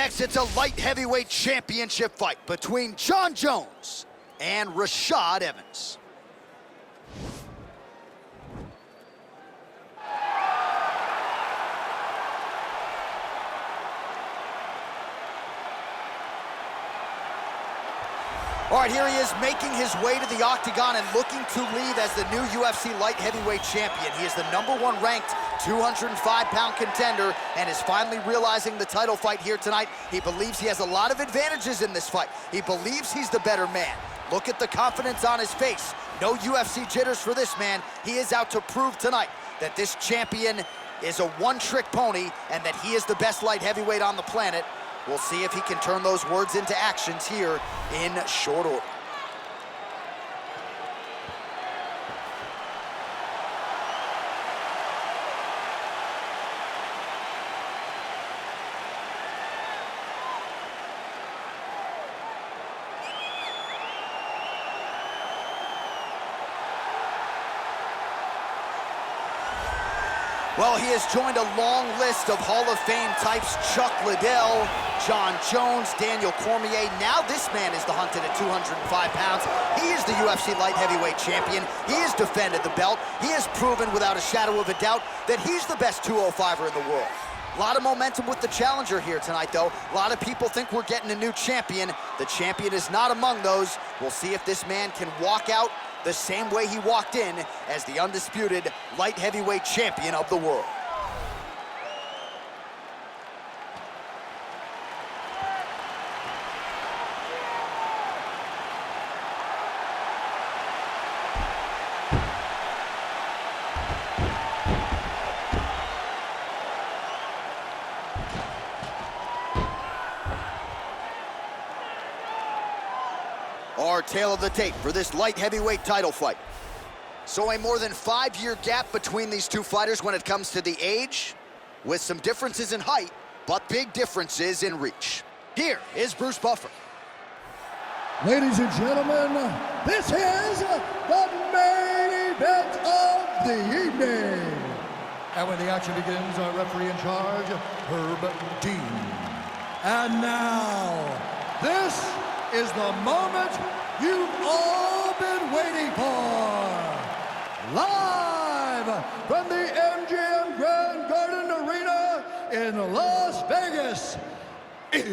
next, it's a light heavyweight championship fight between Jon Jones and Rashad Evans. All right, here he is making his way to the octagon and looking to leave as the new UFC light heavyweight champion. He is the #1 ranked 205-pound contender and is finally realizing the title fight here tonight. He believes he has a lot of advantages in this fight. He believes he's the better man. Look at the confidence on his face. No UFC jitters for this man. He is out to prove tonight that this champion is a one-trick pony and that he is the best light heavyweight on the planet. We'll see if he can turn those words into actions here in short order. Well, he has joined a long list of Hall of Fame types: Chuck Liddell, Jon Jones, Daniel Cormier. Now this man is the hunted at 205 pounds. He is the UFC light heavyweight champion. He has defended the belt. He has proven without a shadow of a doubt that he's the best 205er in the world. A lot of momentum with the challenger here tonight, though. A lot of people think we're getting a new champion. The champion is not among those. We'll see if this man can walk out the same way he walked in as the undisputed light heavyweight champion of the world. Our tale of the tape for this light heavyweight title fight. So a more than 5-year gap between these two fighters when it comes to the age, with some differences in height, but big differences in reach. Here is Bruce Buffer. Ladies and gentlemen, this is the main event of the evening. And when the action begins, our referee in charge, Herb Dean. And now, this is the moment you've all been waiting for. Live from the MGM Grand Garden Arena in Las Vegas. It's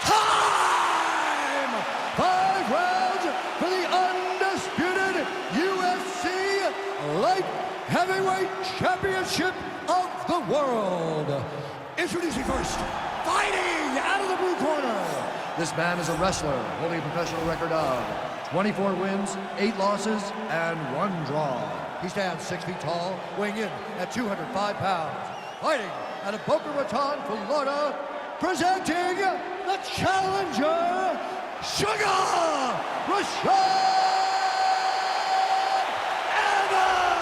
time! 5 rounds for the undisputed UFC Light Heavyweight Championship of the world. Introducing first, fighting out of the blue corner. This man is a wrestler holding a professional record of 24 wins, 8 losses, and 1 draw. He stands 6 feet tall, weighing in at 205 pounds. Fighting out of Boca Raton, Florida, presenting the challenger, Sugar Rashad Evans.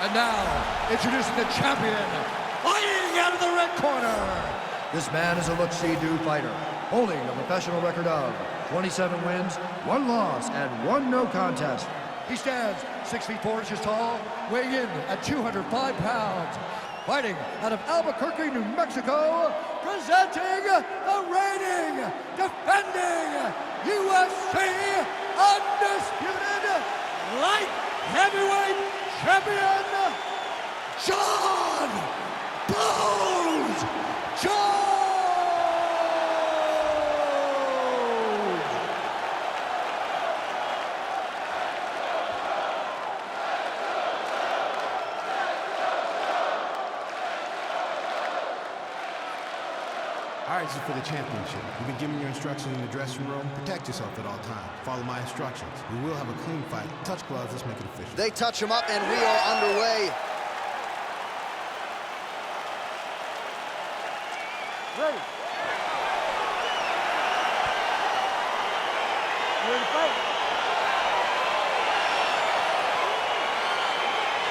And now, introducing the champion, fighting out of the red corner. This man is a look-see-do fighter, holding a professional record of 27 wins, 1 loss, and 1 no contest. He stands 6 feet 4 inches tall, weighing in at 205 pounds. Fighting out of Albuquerque, New Mexico, presenting the reigning, defending UFC undisputed light heavyweight champion, Jon Bones Jones! All right, this is for the championship. You've been given your instructions in the dressing room. Protect yourself at all times. Follow my instructions. We will have a clean fight. Touch gloves, let's make it official. They touch him up and we are underway. Ready. You ready to fight?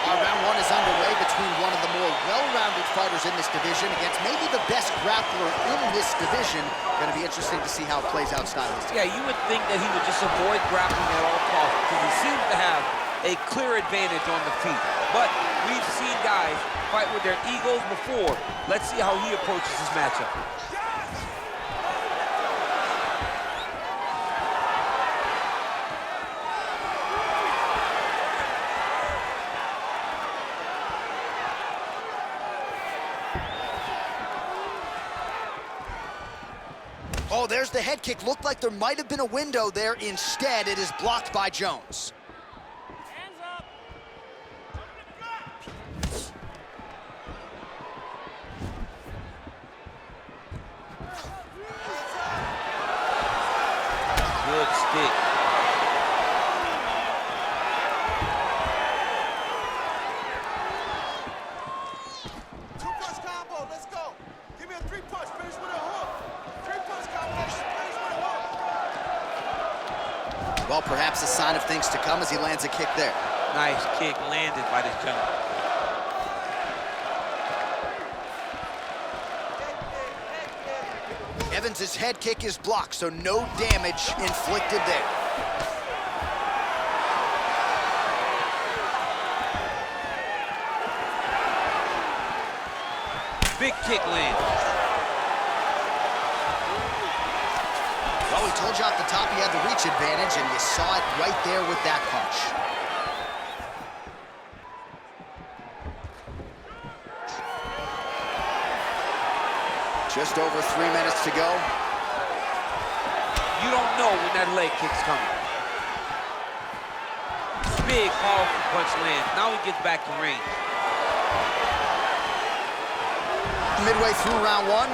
Our round 1 is underway between one of the more well-rounded fighters in this division against maybe the best grappler in this division. Going to be interesting to see how it plays out stylistically. Yeah, you would think that he would just avoid grappling at all costs because he seems to have a clear advantage on the feet. But we've seen guys fight with their egos before. Let's see how he approaches this matchup. Oh, there's the head kick. Looked like there might have been a window there. Instead, it is blocked by Jones. Hands up. Good stick. Two-punch combo, let's go. Give me a three-punch, finish with a hook. Three-punch combo, finish with a hook. Well, perhaps a sign of things to come as he lands a kick there. Nice kick landed by this gentleman. Evans' head kick is blocked, so no damage inflicted there. Big kick land. Well, we told you off the top he had the reach advantage, and you saw it right there with that punch. Just over 3 minutes to go. You don't know when that leg kick's coming. Big, powerful punch lands. Now he gets back to range. Midway through round one.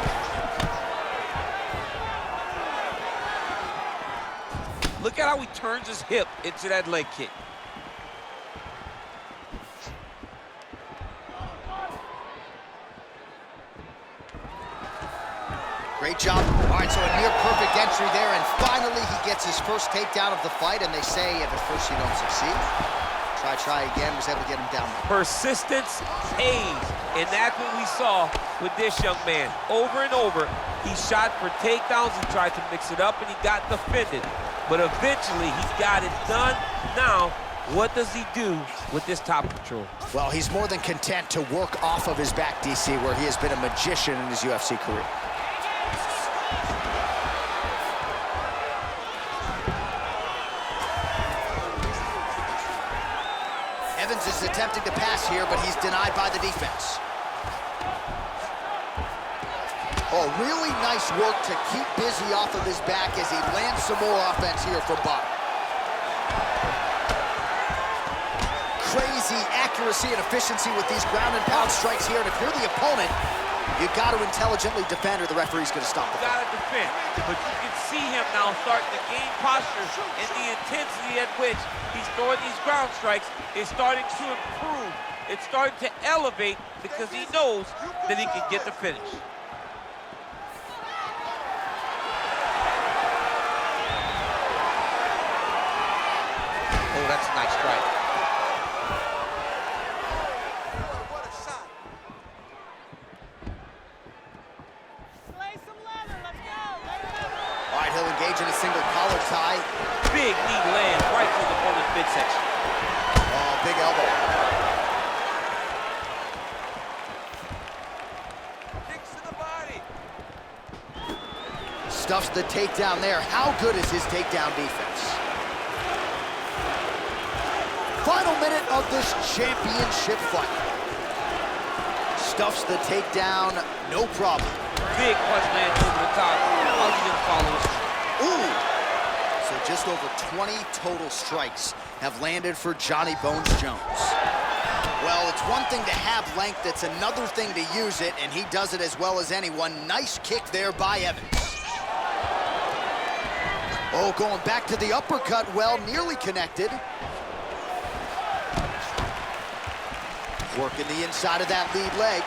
Look at how he turns his hip into that leg kick. Great job. All right, so a near perfect entry there, and finally he gets his first takedown of the fight, and they say if at first you don't succeed, try again. Was able to get him down there. Persistence pays, and that's what we saw with this young man. Over and over, he shot for takedowns and tried to mix it up, and he got defended. But eventually, he got it done. Now, what does he do with this top control? Well, he's more than content to work off of his back, DC, where he has been a magician in his UFC career. Evans is attempting to pass here, but he's denied by the defense. Oh, really nice work to keep busy off of his back as he lands some more offense here from bottom. Crazy accuracy and efficiency with these ground and pound strikes here, and if you're the opponent, you've got to intelligently defend or the referee's going to stop the You fight. gotta defend, but you can see him now starting to gain posture, and the intensity at which he's throwing these ground strikes is starting to improve. It's starting to elevate because he knows that he can get the finish. Oh, that's a nice strike. What a shot. Lay some leather, let's go. All right, he'll engage in a single collar tie. Big knee lands right through the opponent's midsection. Oh, big elbow. Kicks to the body. Stuffs the takedown there. How good is his takedown defense? Final minute of this championship fight. Stuffs the takedown, no problem. Big punch lands over the top. How he didn't follow it. Ooh! So just over 20 total strikes have landed for Johnny Bones Jones. Well, it's one thing to have length, it's another thing to use it, and he does it as well as anyone. Nice kick there by Evans. Oh, going back to the uppercut, well, nearly connected. Working the inside of that lead leg.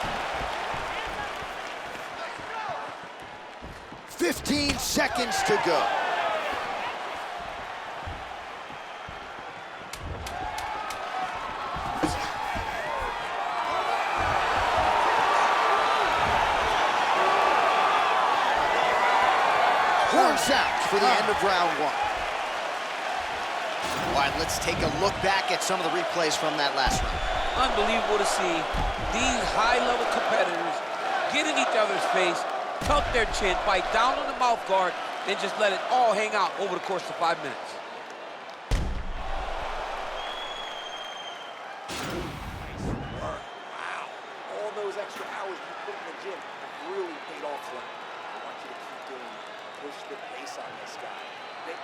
15 seconds to go. Horn sounds for the end of round one. All right, let's take a look back at some of the replays from that last round. unbelievable to see these high-level competitors get in each other's face, tuck their chin, bite down on the mouth guard, and just let it all hang out over the course of 5 minutes. Wow. All those extra hours you put in the gym have really paid off for him. I want you to keep doing it. Push the pace on this guy.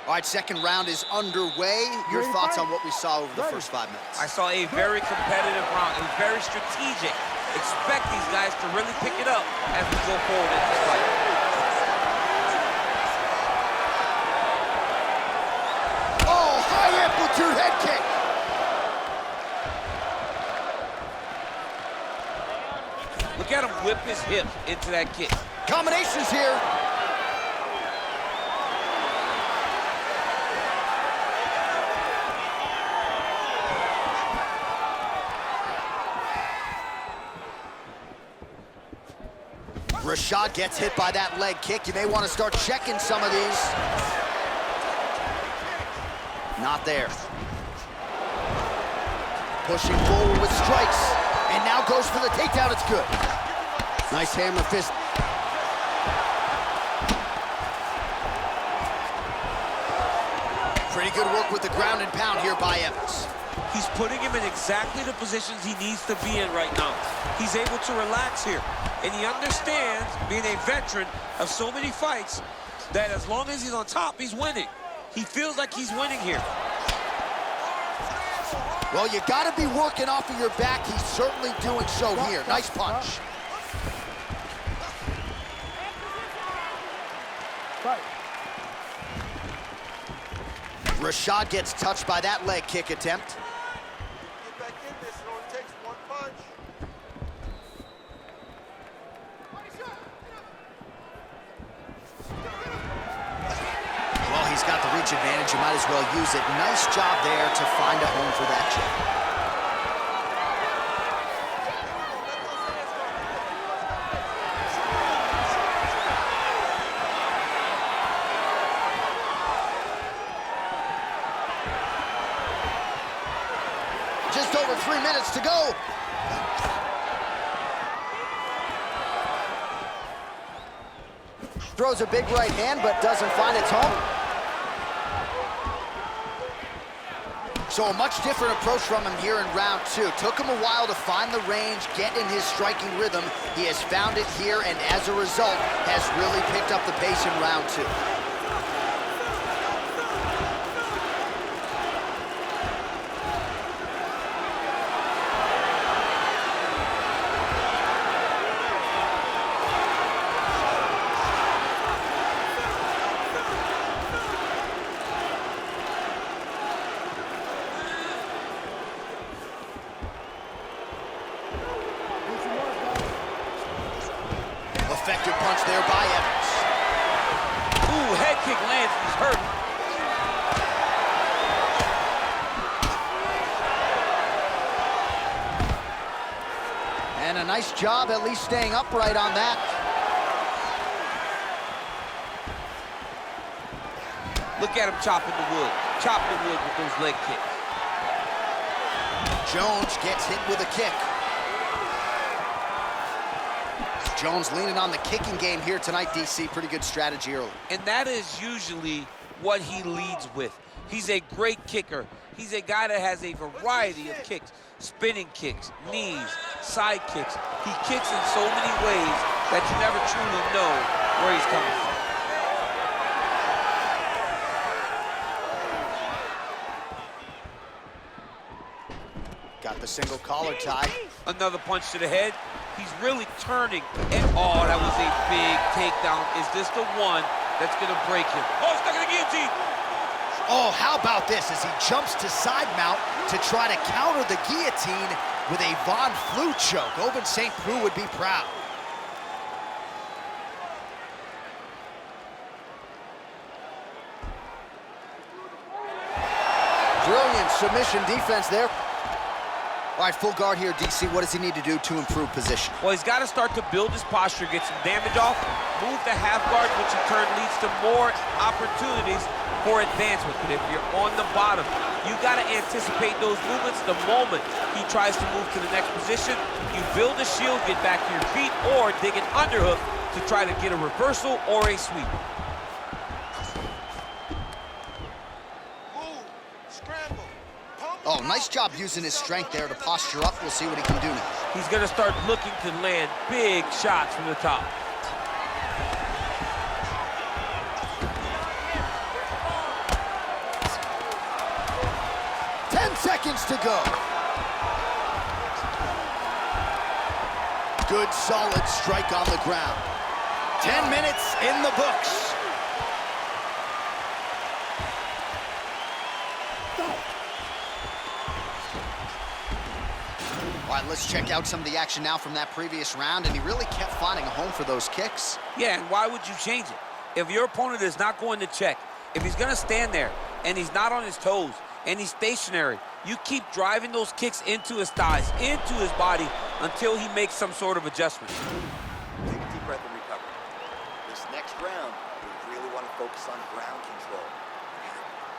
All right, second round is underway. Your thoughts on what we saw over the first 5 minutes? I saw a very competitive round. It was very strategic. Expect these guys to really pick it up as we go forward in this fight. Oh, high amplitude head kick. Look at him whip his hip into that kick. Combinations here. Rashad gets hit by that leg kick. You may want to start checking some of these. Not there. Pushing forward with strikes. And now goes for the takedown. It's good. Nice hammer fist. Pretty good work with the ground and pound here by Evans. He's putting him in exactly the positions he needs to be in right now. He's able to relax here. And he understands, being a veteran of so many fights, that as long as he's on top, he's winning. He feels like he's winning here. Well, you got to be working off of your back. He's certainly doing so here. Nice punch. Rashad gets touched by that leg kick attempt. Get back in this. It only takes one punch. Well, he's got the reach advantage. You might as well use it. Nice job there to find a home for that jab. Just over 3 minutes to go. Throws a big right hand, but doesn't find its home. So a much different approach from him here in round two. Took him a while to find the range, get in his striking rhythm. He has found it here, and as a result, has really picked up the pace in round two. Effective punch there by Evans. Ooh, head kick lands, he's hurt. And a nice job at least staying upright on that. Look at him chopping the wood. Chopping the wood with those leg kicks. Jones gets hit with a kick. Jones leaning on the kicking game here tonight, DC. Pretty good strategy early. And that is usually what he leads with. He's a great kicker. He's a guy that has a variety of kicks. Spinning kicks, knees, side kicks. He kicks in so many ways that you never truly know where he's coming from. Got the single collar tie. Another punch to the head. He's really turning. And oh, that was a big takedown. Is this the one that's gonna break him? Oh, stuck in the guillotine. Oh, how about this as he jumps to side mount to try to counter the guillotine with a Von Flue choke. Ovince St. Preux would be proud. Brilliant submission defense there. All right, full guard here, DC. What does he need to do to improve position? Well, he's got to start to build his posture, get some damage off, move the half guard, which in turn leads to more opportunities for advancement. But if you're on the bottom, you got to anticipate those movements. The moment he tries to move to the next position, you build a shield, get back to your feet, or dig an underhook to try to get a reversal or a sweep. Move, scramble, pump. Oh, nice job using his strength there to posture up. We'll see what he can do now. He's going to start looking to land big shots from the top. Seconds to go. Good, solid strike on the ground. 10 minutes in the books. All right, let's check out some of the action now from that previous round, and he really kept finding a home for those kicks. Yeah, and why would you change it? If your opponent is not going to check, if he's going to stand there and he's not on his toes and he's stationary, you keep driving those kicks into his thighs, into his body, until he makes some sort of adjustment. Take a deep breath and recover. This next round, we really want to focus on ground control.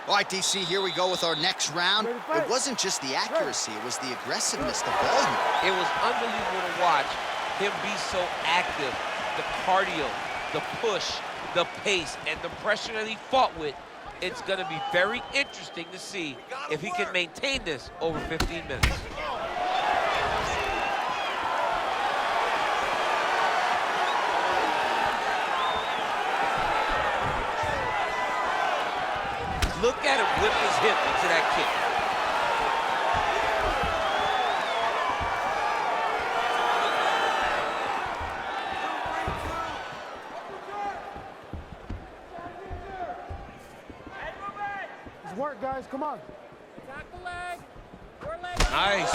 All right, DC, here we go with our next round. It wasn't just the accuracy, it was the aggressiveness, the volume. It was unbelievable to watch him be so active. The cardio, the push, the pace, and the pressure that he fought with. It's going to be very interesting to see if he can maintain this over 15 minutes. Look at him whip his hip into that kick. Work, guys, come on. Attack the leg. Your leg. Nice.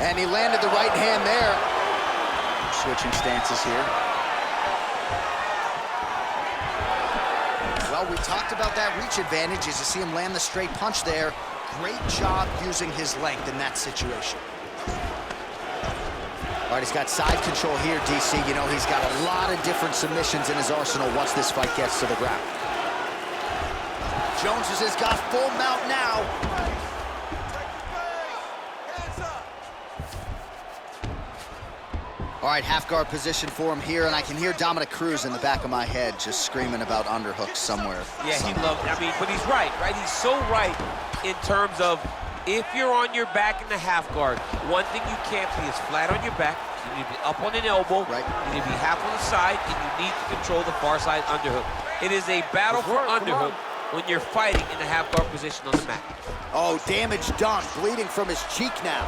And he landed the right hand there. Switching stances here. Well, we talked about that reach advantage as you see him land the straight punch there. Great job using his length in that situation. All right, he's got side control here, DC. You know, he's got a lot of different submissions in his arsenal once this fight gets to the ground. Jones has got full mount now. All right, half guard position for him here, and I can hear Dominic Cruz in the back of my head just screaming about underhooks somewhere. Yeah, he loved it. I mean, but he's right? He's so right in terms of if you're on your back in the half guard, one thing you can't be is flat on your back. You need to be up on an elbow. Right. You need to be half on the side, and you need to control the far side underhook. It is a battle for underhook when you're fighting in the half guard position on the mat. Oh, damage done. Bleeding from his cheek now.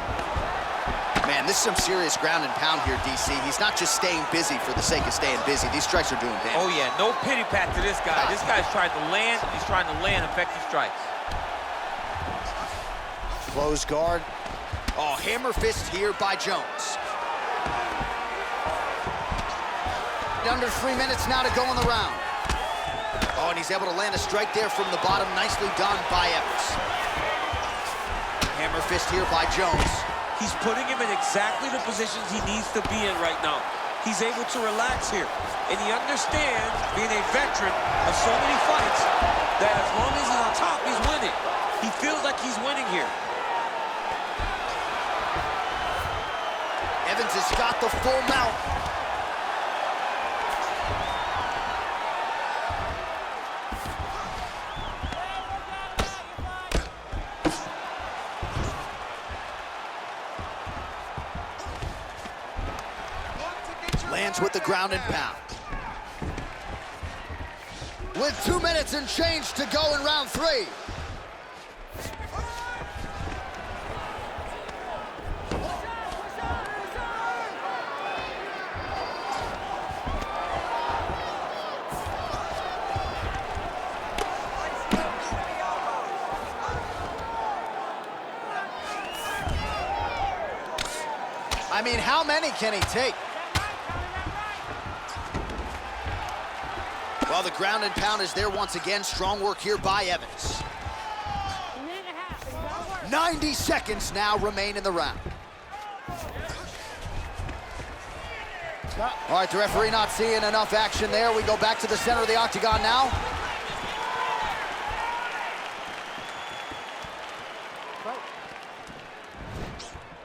Man, this is some serious ground and pound here, DC. He's not just staying busy for the sake of staying busy. These strikes are doing damage. Oh, yeah. No pity pat to this guy. This guy's trying to land. He's trying to land effective strikes. Close guard. Oh, hammer fist here by Jones. Under 3 minutes now to go in the round. Oh, and he's able to land a strike there from the bottom. Nicely done by Evans. Hammer fist here by Jones. He's putting him in exactly the positions he needs to be in right now. He's able to relax here. And he understands, being a veteran of so many fights, that as long as he's on top, he's winning. He feels like he's winning here. Evans has got the full mount. Lands with the ground and pound. With 2 minutes and change to go in round 3. I mean, how many can he take? Well, the ground and pound is there once again. Strong work here by Evans. 90 seconds now remain in the round. All right, the referee not seeing enough action there. We go back to the center of the octagon now.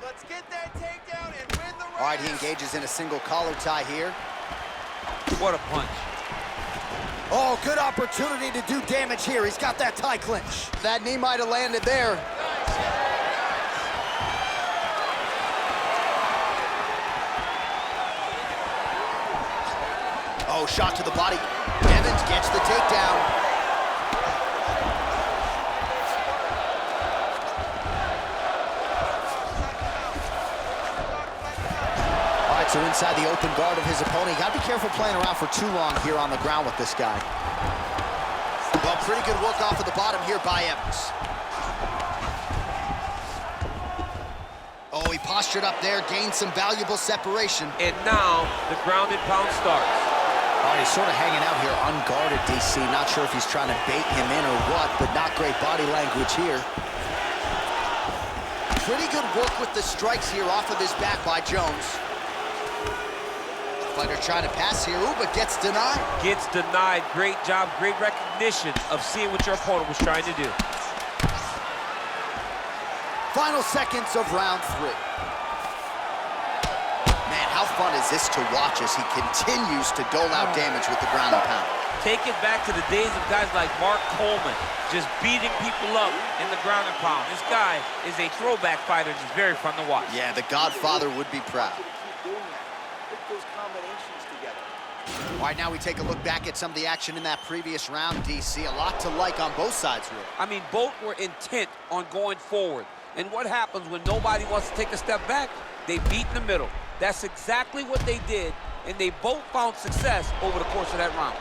Let's get that takedown and win the round. All right, he engages in a single collar tie here. What a punch. Oh, good opportunity to do damage here. He's got that tie clinch. That knee might have landed there. Oh, shot to the body. Evans gets the takedown. All right, so inside the open guard of his opponent. You gotta be careful playing around for too long here on the ground with this guy. Well, pretty good work off of the bottom here by Evans. Oh, he postured up there, gained some valuable separation. And now the ground and pound starts. All right, he's sort of hanging out here unguarded, DC. Not sure if he's trying to bait him in or what, but not great body language here. Pretty good work with the strikes here off of his back by Jones. Fighter trying to pass here, ooh, but gets denied. Gets denied. Great job, great recognition of seeing what your opponent was trying to do. Final seconds of round 3. Man, how fun is this to watch as he continues to dole out damage with the ground and pound. Take it back to the days of guys like Mark Coleman, just beating people up in the ground and pound. This guy is a throwback fighter, just very fun to watch. Yeah, the Godfather would be proud. Keep doing that. Put those combinations together. All right, now we take a look back at some of the action in that previous round, DC. A lot to like on both sides, really. I mean, both were intent on going forward. And what happens when nobody wants to take a step back? They beat in the middle. That's exactly what they did, and they both found success over the course of that round.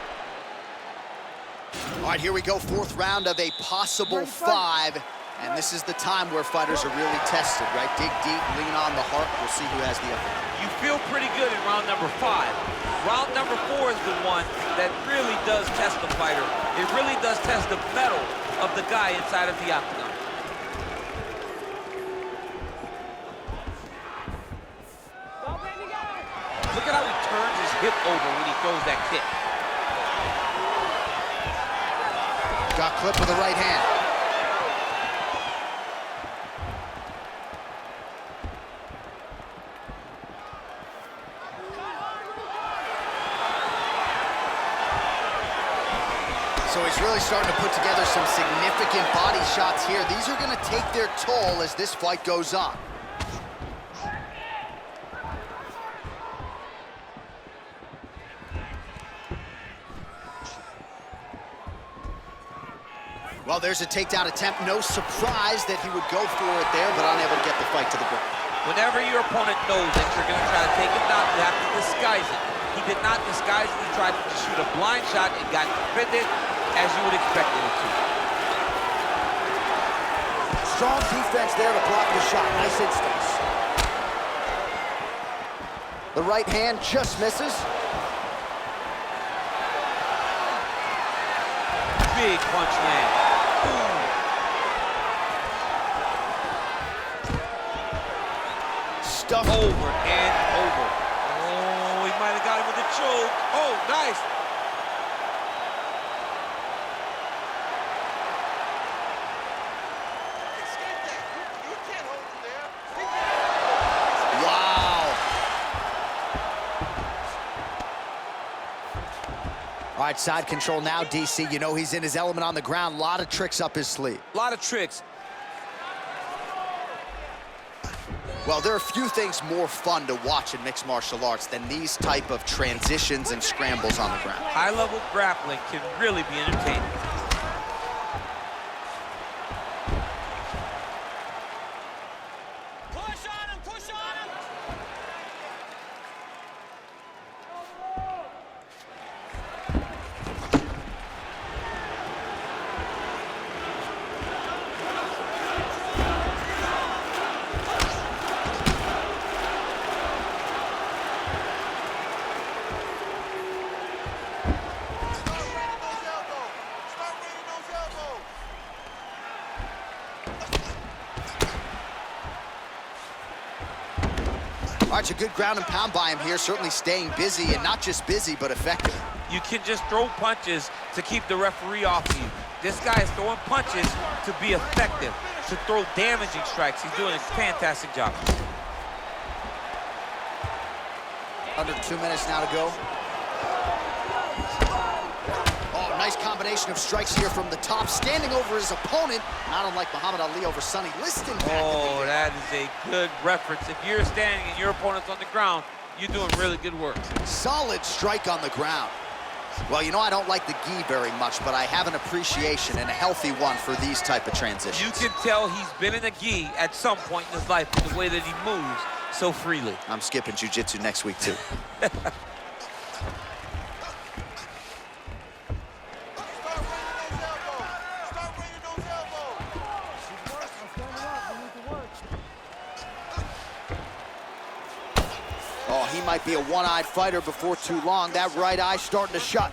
All right, here we go, 4th round of a possible 5. And this is the time where fighters are really tested, right? Dig deep, lean on the heart. We'll see who has the upper hand. You feel pretty good in round number 5. Round number 4 is the one that really does test the fighter. It really does test the mettle of the guy inside of the octagon. Look at how he turns his hip over when he throws that kick. Got clipped with the right hand. So he's really starting to put together some significant body shots here. These are going to take their toll as this fight goes on. Well, there's a takedown attempt. No surprise that he would go for it there, but unable to get the fight to the ground. Whenever your opponent knows that you're going to try to take it down, you have to disguise it. He did not disguise it. He tried to shoot a blind shot and got defended as you would expect him to. Strong defense there to block the shot. Nice instincts. The right hand just misses. Big punch land. Stuff Over and over. Oh, he might have got him with a choke. Oh, nice. Escape that. You can't hold him there. Wow. All right, side control now, DC. You know he's in his element on the ground. A lot of tricks up his sleeve. A lot of tricks. Well, there are few things more fun to watch in mixed martial arts than these type of transitions and scrambles on the ground. High-level grappling can really be entertaining. Push on him, push on him. Start raining those elbows. All right, it's a good ground and pound by him here, certainly staying busy, and not just busy, but effective. You can just throw punches to keep the referee off you. This guy is throwing punches to be effective, to throw damaging strikes. He's doing a fantastic job. Under 2 minutes now to go. Oh, nice combination of strikes here from the top, standing over his opponent, not unlike Muhammad Ali over Sonny Liston. Oh, that is a good reference. If you're standing and your opponent's on the ground, you're doing really good work. Solid strike on the ground. Well, you know, I don't like the gi very much, but I have an appreciation and a healthy one for these type of transitions. You can tell he's been in a gi at some point in his life, the way that he moves so freely. I'm skipping jiu-jitsu next week, too. Oh, he might be a one-eyed fighter before too long. That right eye starting to shut.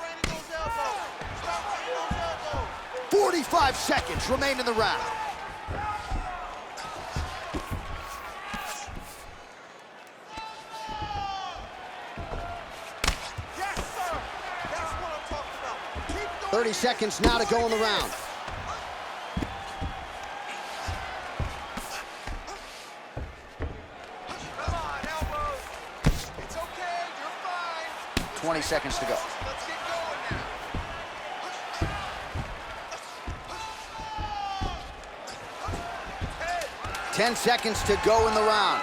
Raining those elbows. 45 seconds remain in the round. Yes, sir. That's what I'm talking about. Keep going. 30 seconds now to go in the round. Come on, elbows. It's okay. You're fine. 20 seconds to go. Let's get going now. 10 seconds to go in the round.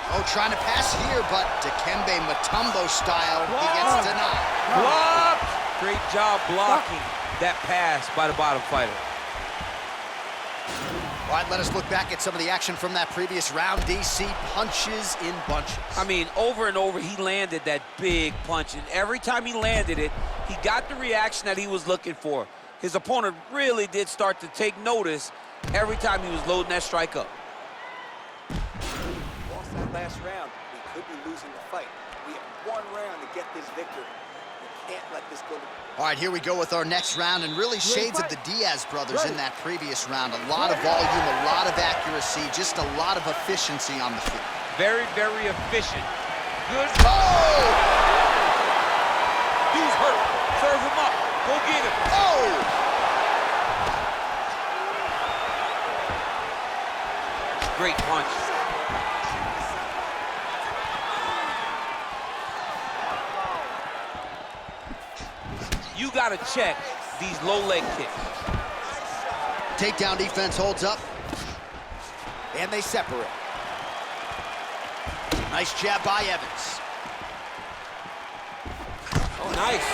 Oh, trying to pass here, but Dikembe Mutombo style, he gets denied. Blocked! Great job blocking that pass by the bottom fighter. All right, let us look back at some of the action from that previous round. DC punches in bunches. I mean, over and over, he landed that big punch, and every time he landed it, he got the reaction that he was looking for. His opponent really did start to take notice every time he was loading that strike up. Lost that last round. We could be losing the fight. We have one round to get this victory. We can't let this go. All right, here we go with our next round, and really shades of the Diaz brothers in that previous round. A lot of volume, a lot of accuracy, just a lot of efficiency on the feet. Very, very efficient. Good. Oh! Dude's hurt. Serve him up. Go get him. Oh! Great punch. You got to check these low leg kicks. Takedown defense holds up, and they separate. Nice jab by Evans. Oh, nice.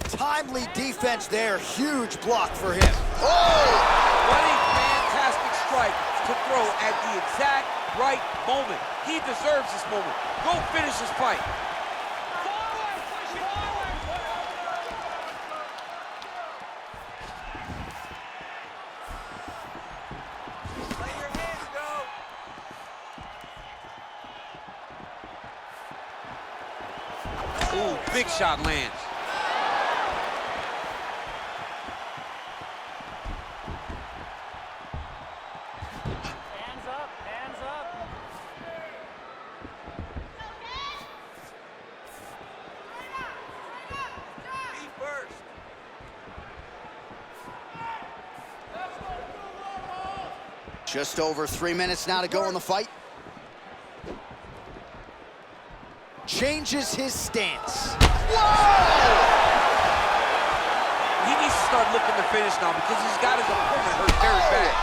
Timely defense there, huge block for him. Oh! What a fantastic strike to throw at the exact right moment. He deserves this moment. Go finish this fight. Let your hands go. Ooh, big shot lands. Hands up, hands up. Be first. Just over 3 minutes now to go in the fight. Changes his stance. Whoa! He needs to start looking to finish now because he's got his opponent hurt very bad.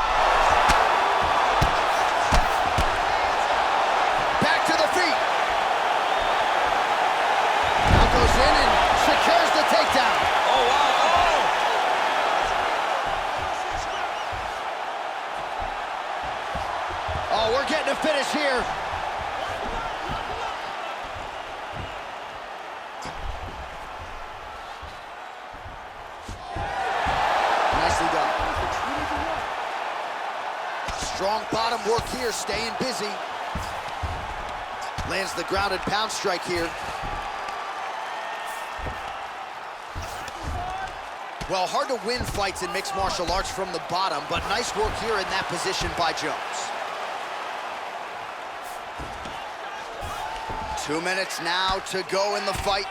Back to the feet. finish here. Nicely done. Strong bottom work here, staying busy. Lands the grounded pound strike here. Well, hard to win fights in mixed martial arts from the bottom, but nice work here in that position by Jones. 2 minutes now to go in the fight.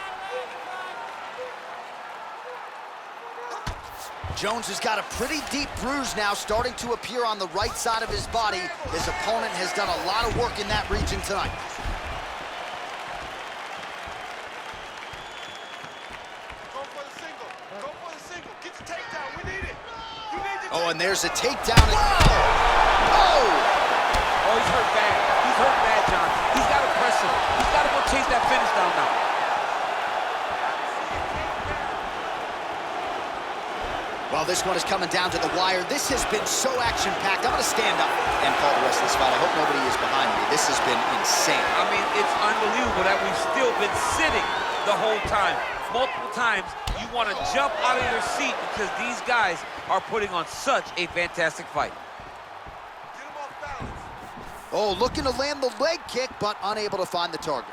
Jones has got a pretty deep bruise now starting to appear on the right side of his body. His opponent has done a lot of work in that region tonight. Oh, and there's a takedown. Whoa! Oh! Oh, he's hurt bad. He's hurt bad, John. He's got to press him. He's got to go chase that finish down now. Well, this one is coming down to the wire. This has been so action-packed. I'm going to stand up and call the rest of this fight. I hope nobody is behind me. This has been insane. I mean, it's unbelievable that we've still been sitting the whole time. Multiple times, you want to jump out of your seat because these guys are putting on such a fantastic fight. Get him off balance. Oh, looking to land the leg kick, but unable to find the target.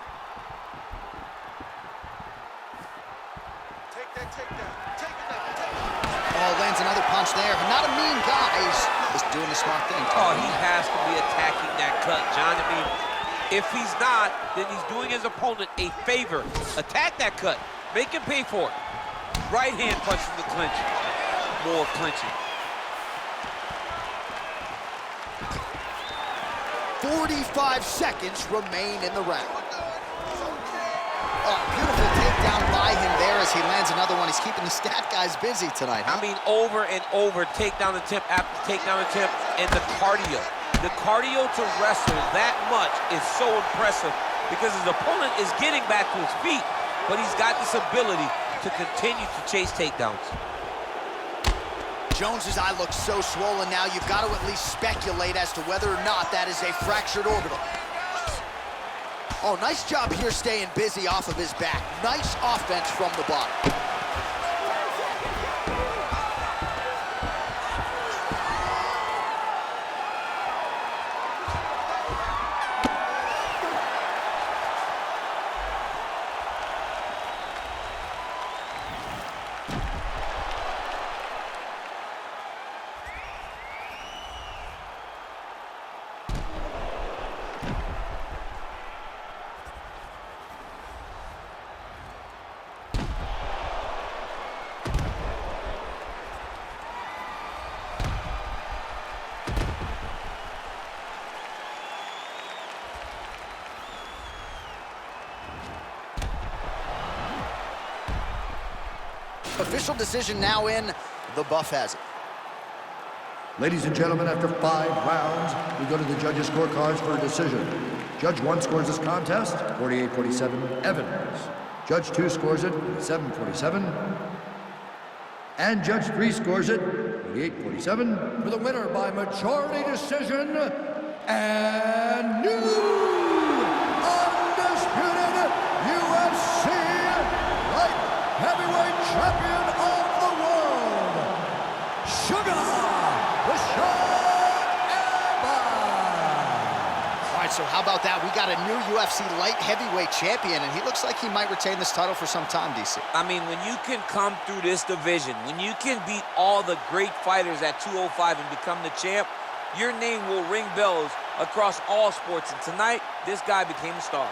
Take that takedown. Take it down. Take it. Oh, lands another punch there. Not a mean guy. He's just doing the smart thing. Oh, he has to be attacking that cut, John. I mean, if he's not, then he's doing his opponent a favor. Attack that cut. Make him pay for it. Right hand punches the clinch. More clinching. 45 seconds remain in the round. Oh, beautiful takedown by him there as he lands another one. He's keeping the stat guys busy tonight, huh? I mean, over and over, takedown attempt after takedown attempt, and the cardio. The cardio to wrestle that much is so impressive because his opponent is getting back to his feet, but he's got this ability to continue to chase takedowns. Jones's eye looks so swollen now, you've got to at least speculate as to whether or not that is a fractured orbital. Oh, nice job here staying busy off of his back. Nice offense from the bottom. Official decision now in. The buff has it. Ladies and gentlemen, after 5 rounds, we go to the judges' scorecards for a decision. Judge 1 scores this contest, 48-47, Evans. Judge 2 scores it, 47-47. And Judge 3 scores it, 48-47. For the winner by majority decision, and new undisputed UFC light heavyweight champion of the world, Rashad. All right, so how about that? We got a new UFC light heavyweight champion, and he looks like he might retain this title for some time, DC. I mean, when you can come through this division, when you can beat all the great fighters at 205 and become the champ, your name will ring bells across all sports. And tonight, this guy became a star.